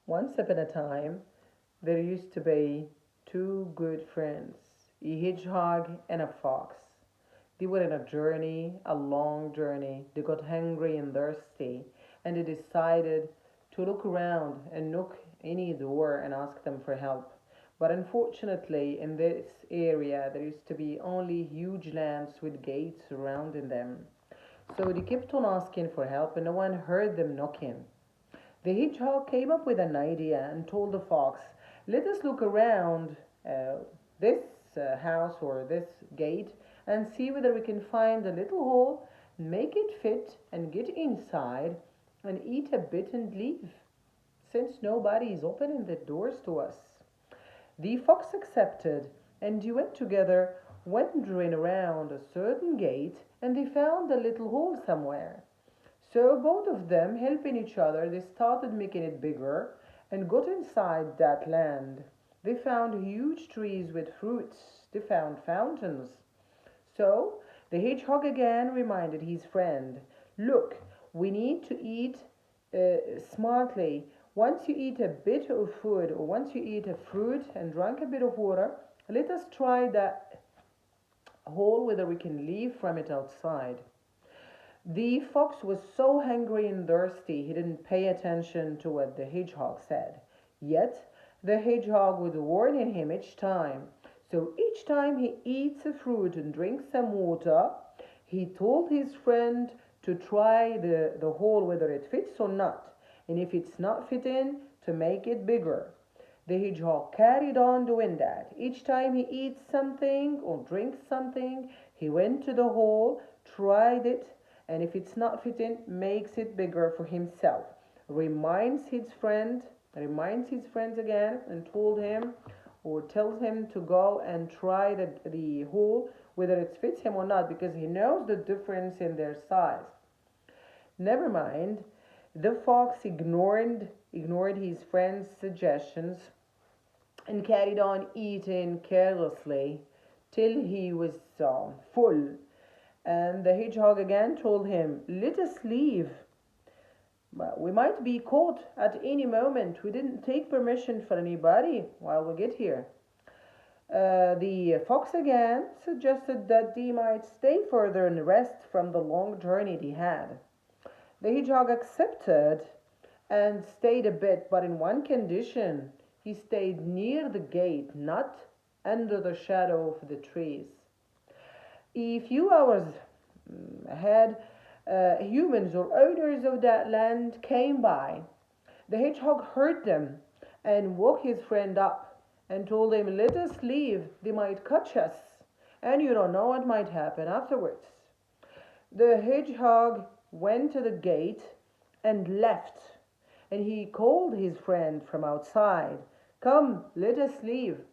Once upon a time, there used to be two good friends, a hedgehog and a fox. They were on a journey, a long journey. They got hungry and thirsty, and they decided to look around and knock any door and ask them for help. But unfortunately, in this area, there used to be only huge lands with gates surrounding them. So they kept on asking for help, and no one heard them knocking. The hedgehog came up with an idea and told the fox, "Let us look around uh, this house or this gate and see whether we can find a little hole, make it fit, and get inside and eat a bit and leave, since nobody is opening the doors to us." The fox accepted, and they went together, wandering around a certain gate, and they found a little hole somewhere. So both of them, helping each other, they started making it bigger and got inside that land. They found huge trees with fruits. They found fountains. So the hedgehog again reminded his friend, "Look, we need to eat smartly. Once you eat a bit of food or once you eat a fruit and drink a bit of water, let us try that hole whether we can leave from it outside." The fox was so hungry and thirsty he didn't pay attention to what the hedgehog said. Yet the hedgehog was warning him each time. So each time he eats a fruit and drinks some water, he told his friend to try the hole whether it fits or not. And if it's not fitting, to make it bigger. The hedgehog carried on doing that. Each time he eats something or drinks something, he went to the hole, tried it, and if it's not fitting, makes it bigger for himself. Reminds his friends again and told him or tells him to go and try the hole whether it fits him or not because he knows the difference in their size. Never mind, the fox ignored his friend's suggestions and carried on eating carelessly till he was full. And the hedgehog again told him, "Let us leave. But we might be caught at any moment. We didn't take permission from anybody while we get here." The fox again suggested that they might stay further and rest from the long journey they had. The hedgehog accepted and stayed a bit, but in one condition. He stayed near the gate, not under the shadow of the trees. A few hours ahead, humans or owners of that land came by. The hedgehog heard them and woke his friend up and told him, "Let us leave. They might catch us, and you don't know what might happen afterwards." The hedgehog went to the gate and left, and he called his friend from outside, "Come, let us leave."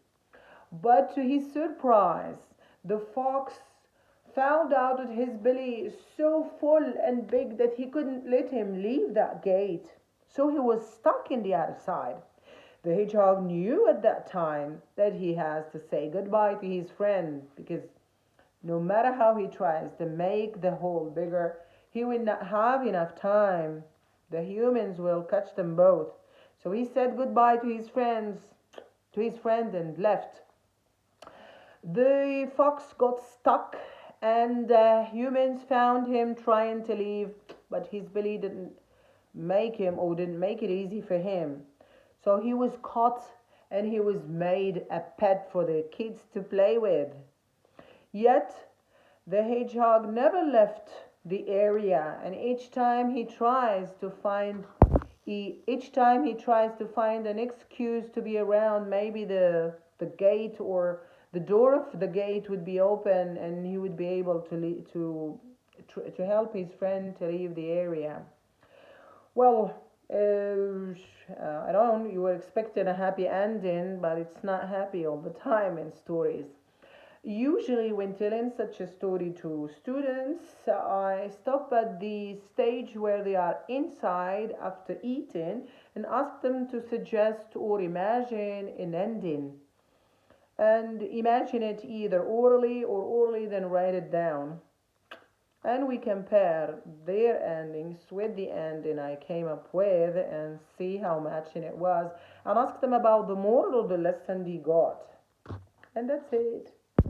But to his surprise, the fox found out that his belly is so full and big that he couldn't let him leave that gate. So he was stuck in the other side. The hedgehog knew at that time that he has to say goodbye to his friend because no matter how he tries to make the hole bigger, he will not have enough time. The humans will catch them both. So he said goodbye to his friend and left. The fox got stuck and humans found him trying to leave, but his belly didn't make it easy for him. So he was caught and he was made a pet for the kids to play with. Yet the hedgehog never left the area, and each time he tries to find an excuse to be around, maybe the gate or the door of the gate would be open and he would be able to help his friend to leave the area. Well, I don't know, you were expecting a happy ending, but it's not happy all the time in stories. Usually, when telling such a story to students, I stop at the stage where they are inside after eating and ask them to suggest or imagine an ending. And imagine it either orally or orally, then write it down. and we compare their endings with the ending I came up with and see how matching it was, and ask them about the moral of the lesson they got. And that's it.